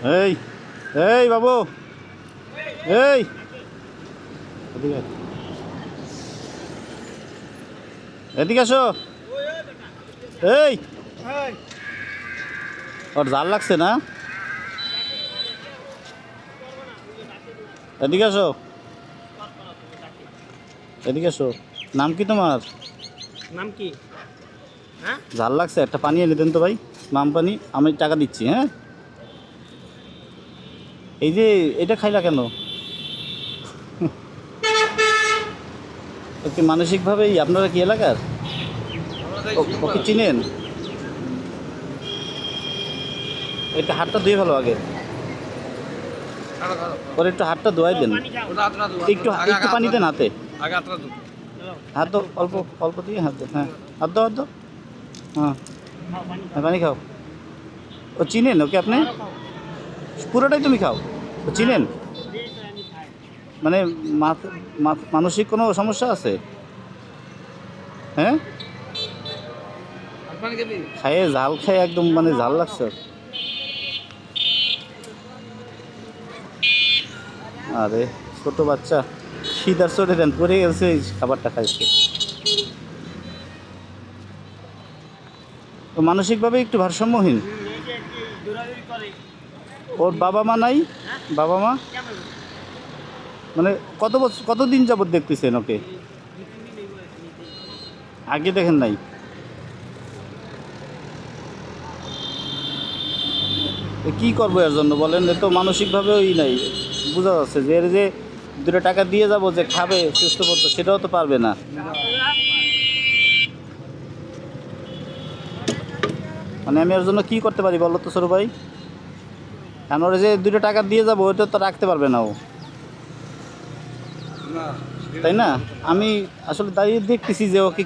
এই এই বাবু, এই এদিকে এদিকে আসো। এই ওর জাল লাগছে না? এদিকে আসো, এদিকে আসো। নাম কি তোমার? নাম কি? হ্যাঁ, জাল লাগছে, একটা পানি এনে দেন তো ভাই, মাম পানি। আমি টাকা দিচ্ছি। হ্যাঁ, এই যে এটা খাইলা কেন? একটু মানসিকভাবেই আপনারা কি এলাকার? ওকে চিনেন? একটু হাতটা ধুয়ে ভালো আগে, পরে একটু হাতটা ধোয়াই দেন। একটু একটু পানি দেন হাতে, হাত দো অল্প অল্প দিয়ে হাত দো। হ্যাঁ, হাত দো হাত দো। হ্যাঁ হ্যাঁ, পানি খাও। ও চিনেন ওকে আপনি? পুরোটাই তুমি খাও। ও চিনেন? মানে মানসিক কোনো সমস্যা আছে? হ্যাঁ, খাইয়ে ঝাল খাই একদম, মানে ঝাল লাগছে। আরে ছোট বাচ্চা, খিদার চড়ে দেন, পরে গেছে এই খাবারটা খাইছে। ও মানসিকভাবে একটু ভারসাম্যহীন। ওর বাবা মা নাই? বাবা মা মানে কত বছর, কতদিন যাবত দেখতেছেন ওকে? আগে দেখেন নাই? কি করবো এর জন্য বলেন? এ তো মানসিকভাবেও নাই, বোঝা যাচ্ছে যে এর যে 2 টাকা দিয়ে যাব যে খাবে সুস্থ করতে, সেটাও তো পারবে না। মানে আমি এর জন্য কি করতে পারি বলো তো ছোট ভাই? কারণ ওরা যে 2 টাকা দিয়ে যাবো ওইটা তো রাখতে পারবে না ও, তাই না? আমি আসলে দাঁড়িয়ে দেখতেছি যে ওকে,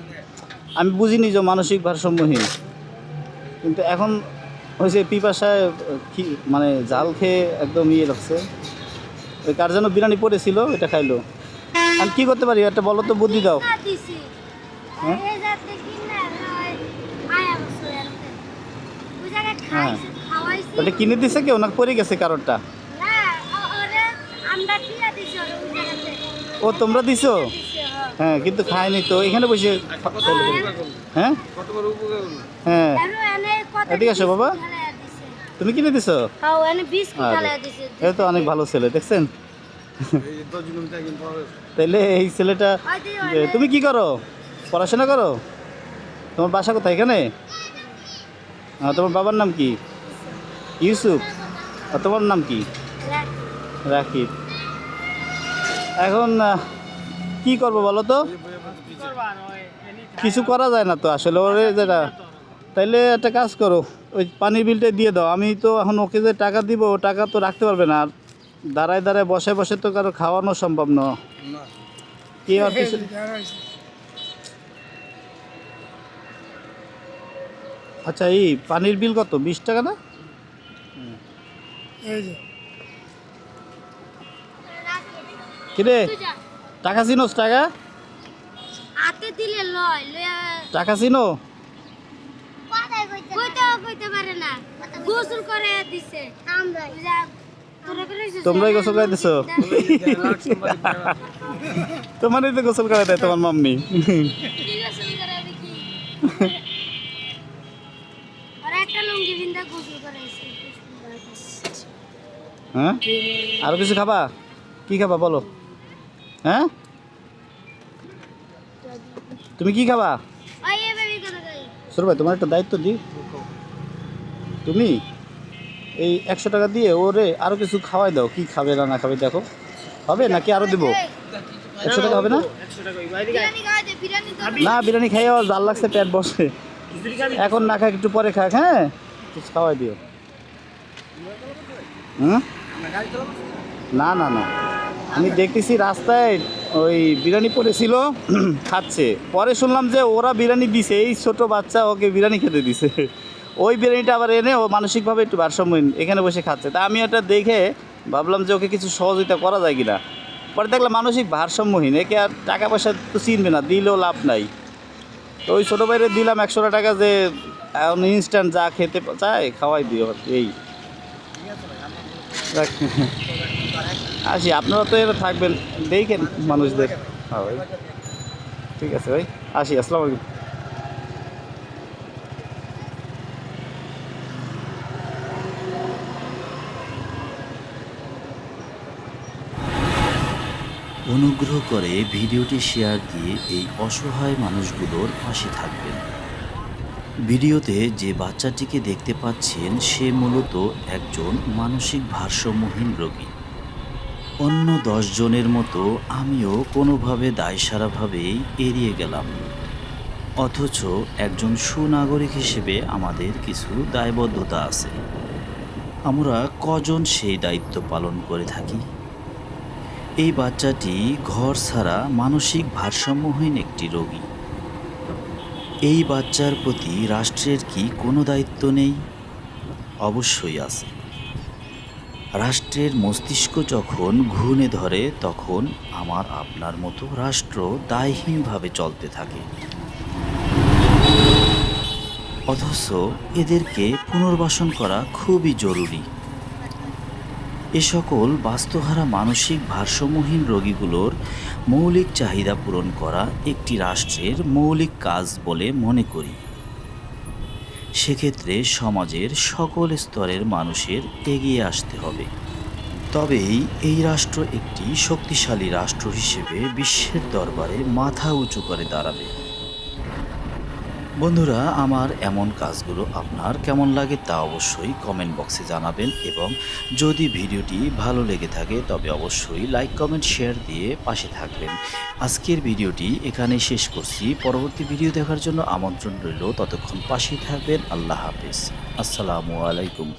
আমি বুঝিনি যে মানসিক ভারসাম্যহীন, কিন্তু এখন ওই যে পিপাসায় কি মানে জাল খেয়ে একদম ইয়ে রাখছে। ওই কার যেন বিরিয়ানি পড়েছিল, এটা খাইলো। আমি কি করতে পারি একটা বলো তো, বুদ্ধি দাও। হ্যাঁ হ্যাঁ, ওটা কিনে দিছে কেউ না পড়ে গেছে কারোরটা? ও তোমরা দিছো? হ্যাঁ, কিন্তু খায়নি তো, এখানে বসে। হ্যাঁ হ্যাঁ, এদিকে আসো বাবা। তুমি কিনে দিছো? এই তো অনেক ভালো ছেলে, দেখছেন? তাইলে এই ছেলেটা, তুমি কি করো? পড়াশোনা করো? তোমার বাসা কোথায়? এখানে? তোমার বাবার নাম কি? ইউসুফ। আর তোমার নাম কি? রাকিব। এখন কি করবো বলো তো? কিছু করা যায় না তো আসলে ওরে যেটা। তাইলে একটা কাজ করো, ওই পানির বিলটা দিয়ে দাও। আমি তো এখন ওকে যে টাকা দিব, ও টাকা তো রাখতে পারবে না। আর দাঁড়ায় দাঁড়ায় বসে বসে তো কারো খাওয়ানো সম্ভব না। কি আর কিছু। আচ্ছা, এই পানির বিল কত? 20 টাকা না? কিরে টাকা চিনোস? টাকা হাতে দিলে লয় টাকা চিনো? কইতে পারে না, গোসল করে দিছে। তোমরাই গোসল করে দিছো? তোমারই তো গোসল করে দেয় তোমার মাম্মি। হ্যাঁ, আরো কিছু খাবা? কি খাবা বলো? হ্যাঁ, তুমি কি খাবা? সর ভাই, তোমার একটা দায়িত্ব দিই। তুমি এই 100 টাকা দিয়ে ওরে আরো কিছু খাওয়াই দাও। কি খাবে না না খাবে দেখো, হবে নাকি আরো দিব? 100 টাকা হবে না? না, বিরিয়ানি খাইও জাল লাগছে, পেট বসে। এখন না খাক, একটু পরে খাক। হ্যাঁ, কিছু খাওয়াই দিও। হুম, না না না, আমি দেখতেছি রাস্তায় ওই বিরিয়ানি পড়েছিল, খাচ্ছে। পরে শুনলাম যে ওরা বিরিয়ানি দিছে, এই ছোট বাচ্চা ওকে বিরিয়ানি খেতে দিছে। ওই বিরিয়ানিটা আবার এনে ও মানসিকভাবে একটু ভারসাম্যহীন এখানে বসে খাচ্ছে। তা আমি এটা দেখে ভাবলাম যে ওকে কিছু সহযোগিতা করা যায় কিনা। পরে দেখলাম মানসিক ভারসাম্যহীন, একে আর টাকা পয়সা তো চিনবে না, দিলেও লাভ নাই। তো ওই ছোটো বাইরে দিলাম 100 টাকা, যে ইনস্ট্যান্ট যা খেতে চায় খাওয়াই দিও। এই যাক, আসি, আপনারা তো এরা থাকবেন, দেখেন মানুষদের। হ্যাঁ ভাই, ঠিক আছে ভাই, আসি, আসসালামু আলাইকুম। অনুগ্রহ করে ভিডিওটি শেয়ার দিয়ে এই অসহায় মানুষগুলোর পাশে থাকবেন। ভিডিওতে যে বাচ্চাটিকে দেখতে পাচ্ছেন সে মূলত একজন মানসিক ভারসাম্যহীন রোগী। অন্য 10 জনের মতো আমিও কোনোভাবে দায়সারাভাবেই এড়িয়ে গেলাম। অথচ একজন সুনাগরিক হিসেবে আমাদের কিছু দায়বদ্ধতা আছে। আমরা কজন সেই দায়িত্ব পালন করে থাকি? এই বাচ্চাটি ঘর ছাড়া মানসিক ভারসাম্যহীন একটি রোগী। এই বাচ্চার প্রতি রাষ্ট্রের কি কোনো দায়িত্ব নেই? অবশ্যই আছে। রাষ্ট্রের মস্তিষ্ক যখন ঘুণে ধরে তখন আমার আপনার মতো রাষ্ট্র দায়হীনভাবে চলতে থাকে। অথচ এদেরকে পুনর্বাসন করা খুবই জরুরি। এ সকল বাস্তুহারা মানসিক ভারসাম্যহীন রোগীগুলোর মৌলিক চাহিদা পূরণ করা একটি রাষ্ট্রের মৌলিক কাজ বলে মনে করি। সেক্ষেত্রে সমাজের সকল স্তরের মানুষের এগিয়ে আসতে হবে। তবেই এই রাষ্ট্র একটি শক্তিশালী রাষ্ট্র হিসেবে বিশ্বের দরবারে মাথা উঁচু করে দাঁড়াবে। বন্ধুরা, আমার এমন কাজগুলো আপনার কেমন লাগে তা অবশ্যই কমেন্ট বক্সে জানাবেন, এবং যদি ভিডিওটি ভালো লেগে থাকে তবে অবশ্যই লাইক, কমেন্ট, শেয়ার দিয়ে পাশে থাকবেন। আজকের ভিডিওটি এখানেই শেষ করছি। পরবর্তী ভিডিও দেখার জন্য আমন্ত্রণ রইল। ততক্ষণ পাশেই থাকবেন। আল্লাহ হাফেজ। আসসালামু আলাইকুম।